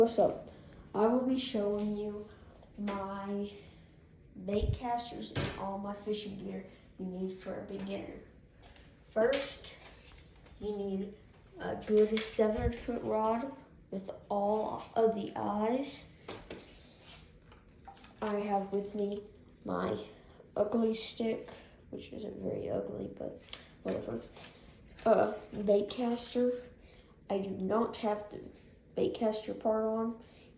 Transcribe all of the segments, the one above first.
What's up? I will be showing you my bait casters and all my fishing gear you need for a beginner. First, you need a good 7-foot rod with all of the eyes. I have with me my ugly stick, which isn't very ugly, but whatever. Bait caster. I do not have the bait caster part on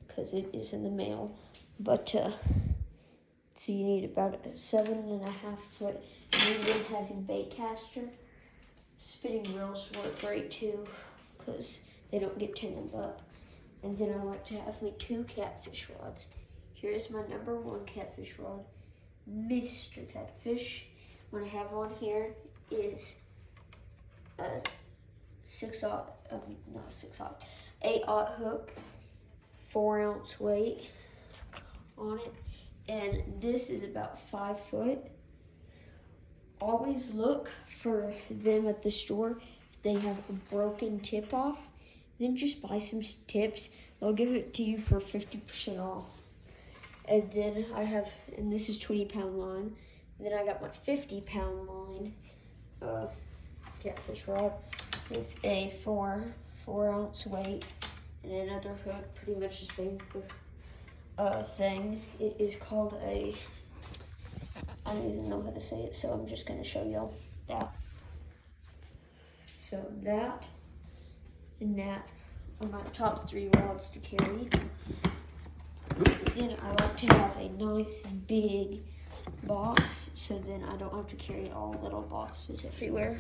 because it is in the mail, but so you need about a 7.5-foot medium heavy bait caster. Spinning reels work great too because they don't get tangled up. And then I like to have me 2 catfish rods. Here's my number 1 catfish rod, Mr. Catfish. What I have on here is a 8/0 hook, 4-ounce weight on it, and this is about 5 foot. Always look for them at the store. If they have a broken tip off, then just buy some tips. They'll give it to you for 50% off. And then and this is 20-pound line. And then I got my 50-pound line catfish rod with a 4-ounce weight and another hook, pretty much the same thing. It is called I don't even know how to say it, so I'm just going to show y'all that. So that and that are my top 3 rods to carry. Then I like to have a nice big box, so then I don't have to carry all little boxes everywhere.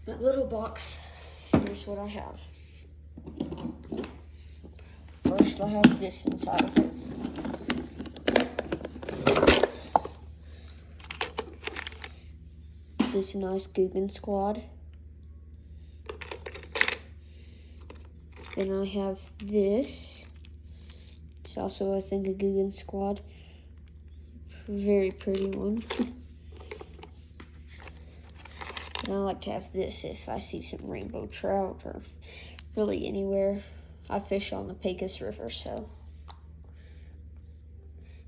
My little box, here's what I have. First, I have this inside of it. This nice Googan Squad. Then I have this. It's also, I think, a Googan Squad. Very pretty one. And I like to have this if I see some rainbow trout or really anywhere. I fish on the Pecos River, so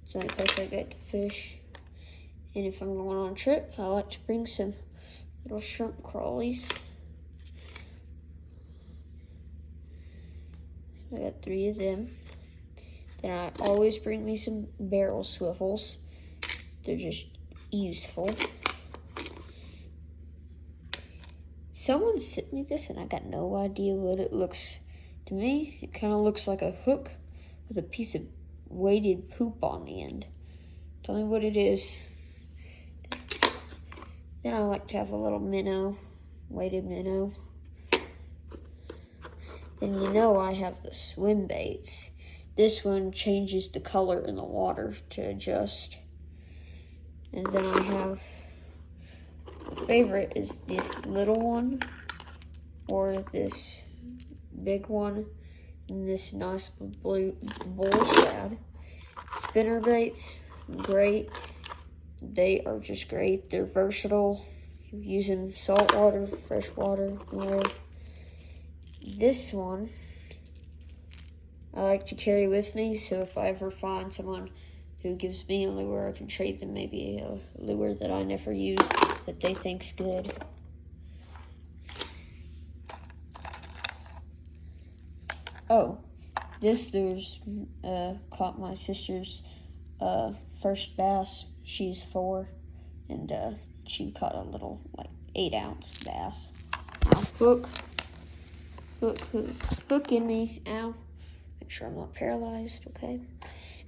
it's the only place I get to fish. And if I'm going on a trip, I like to bring some little shrimp crawlies. I got 3 of them. Then I always bring me some barrel swivels. They're just useful. Someone sent me this and I got no idea what it looks. To me, it kind of looks like a hook with a piece of weighted poop on the end. Tell me what it is. Then I like to have a little minnow, weighted minnow. Then I have the swim baits. This one changes the color in the water to adjust. And then I have, my favorite is this little one, or this big one, and this nice blue bull shad. Spinner baits, great. They are just great. They're versatile. You use them salt water, fresh water, or this one I like to carry with me, so if I ever find someone who gives me a lure, I can trade them maybe a lure that I never use that they think's good. Oh, there's caught my sister's first bass. She's 4, and she caught a little 8-ounce bass. Ow, hook in me, ow. Make sure I'm not paralyzed, okay?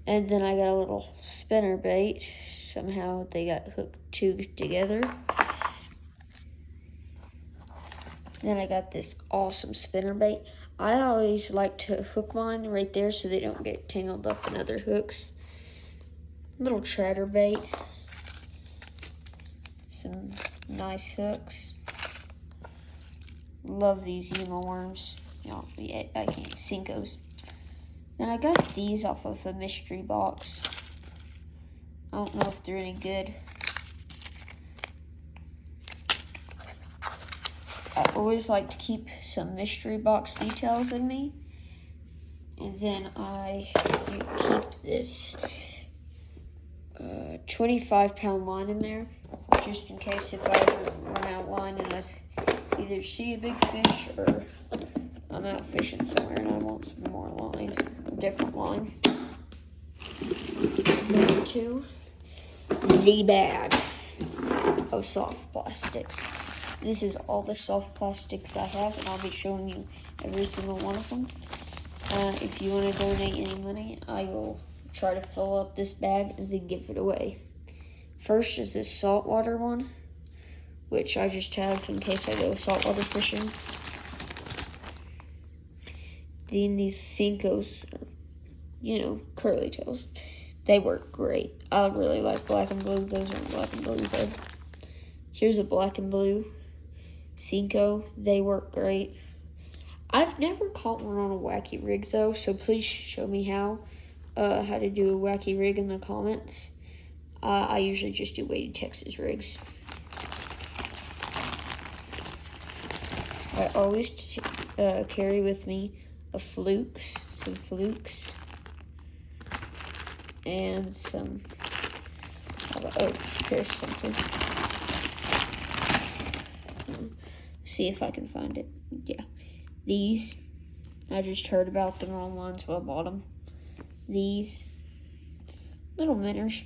And then I got a little spinner bait. Somehow they got hooked 2 together. Then I got this awesome spinner bait. I always like to hook mine right there so they don't get tangled up in other hooks. Little chatter bait. Some nice hooks. Love these Yuma worms. I can't Cinco's. Then I got these off of a mystery box. I don't know if they're any good. I always like to keep some mystery box details in me. And then I keep this 25-pound line in there, just in case if I ever run out of line and I either see a big fish or I'm out fishing somewhere and I want some more line, a different line. Number 2, the bag of soft plastics. This is all the soft plastics I have, and I'll be showing you every single one of them. If you want to donate any money, I will try to fill up this bag and then give it away. First is this saltwater one, which I just have in case I go saltwater fishing. Then these Senkos, curly tails. They work great. I really like black and blue. Those aren't black and blue though. Here's a black and blue Senko. They work great. I've never caught one on a wacky rig though, so please show me how to do a wacky rig in the comments. I usually just do weighted Texas rigs. I always carry with me some flukes, and some, here's something. See if I can find it. Yeah. These, I just heard about them online, so I bought them. These little minnows.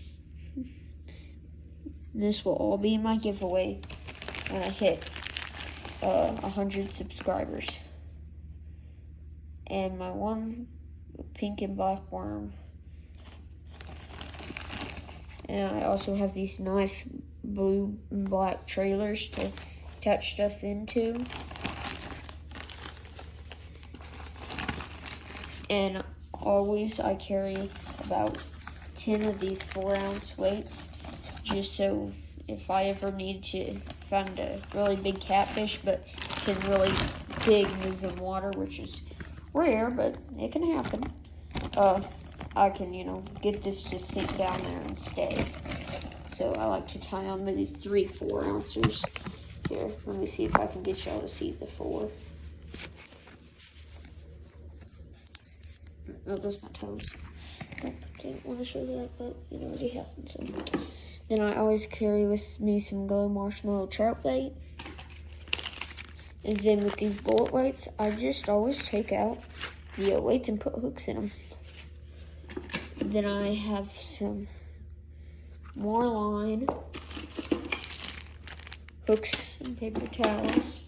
This will all be in my giveaway when I hit 100 subscribers. And my one pink and black worm. And I also have these nice blue and black trailers to attach stuff into. And always I carry about 10 of these 4-ounce weights, just so if I ever need to find a really big catfish, but it's in really big moving water, which is rare, but it can happen. I can, get this to sink down there and stay. So I like to tie on maybe 3 4-ounces. Here, let me see if I can get y'all to see the 4. Oh, those are my toes. I didn't want to show that, but it already happened. So then I always carry with me some Glow Marshmallow trout bait. And then with these bullet weights, I just always take out the weights and put hooks in them. Then I have some more line, hooks and paper towels.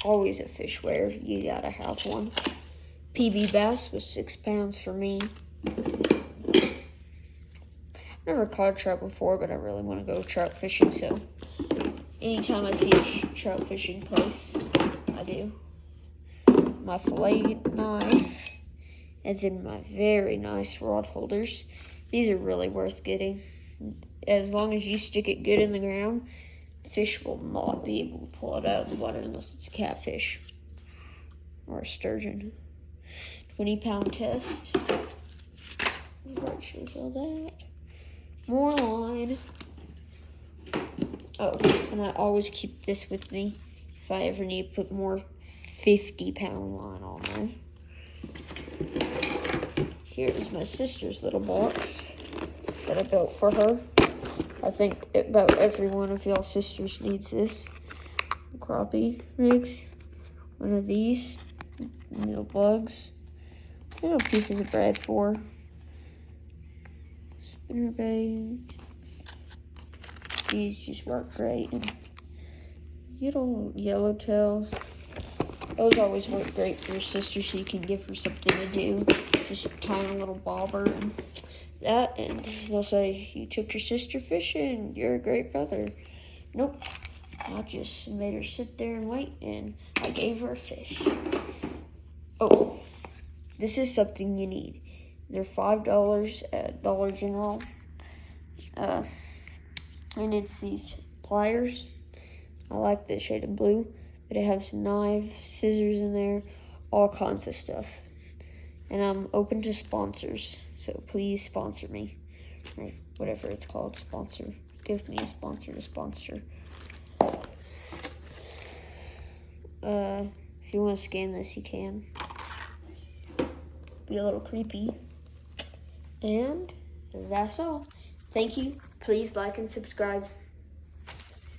Always a fishware, you gotta have one. PB bass was 6 pounds for me. Never caught a trout before, but I really want to go trout fishing, so anytime I see a trout fishing place, I do. My fillet knife, and then my very nice rod holders. These are really worth getting. As long as you stick it good in the ground, fish will not be able to pull it out of the water unless it's a catfish or a sturgeon. 20-pound test. That shows all that. More line. Oh, and I always keep this with me if I ever need to put more 50-pound line on there. Here is my sister's little box that I built for her. I think about every one of y'all sisters needs this. Crappie rigs. One of these. Little bugs. Little pieces of bread for. Spinner bait. These just work great. And little yellowtails. Those always work great for your sister, so you can give her something to do. Just tying a little bobber and that, and they'll say, "You took your sister fishing, you're a great brother." Nope. I just made her sit there and wait, and I gave her a fish. Oh, this is something you need. They're $5 at Dollar General. And it's these pliers. I like the shade of blue, but it has knives, scissors in there, all kinds of stuff. And I'm open to sponsors, so please sponsor me. Or whatever it's called, sponsor. Give me a sponsor to sponsor. If you want to scan this, you can. be a little creepy. And that's all. Thank you. Please like and subscribe.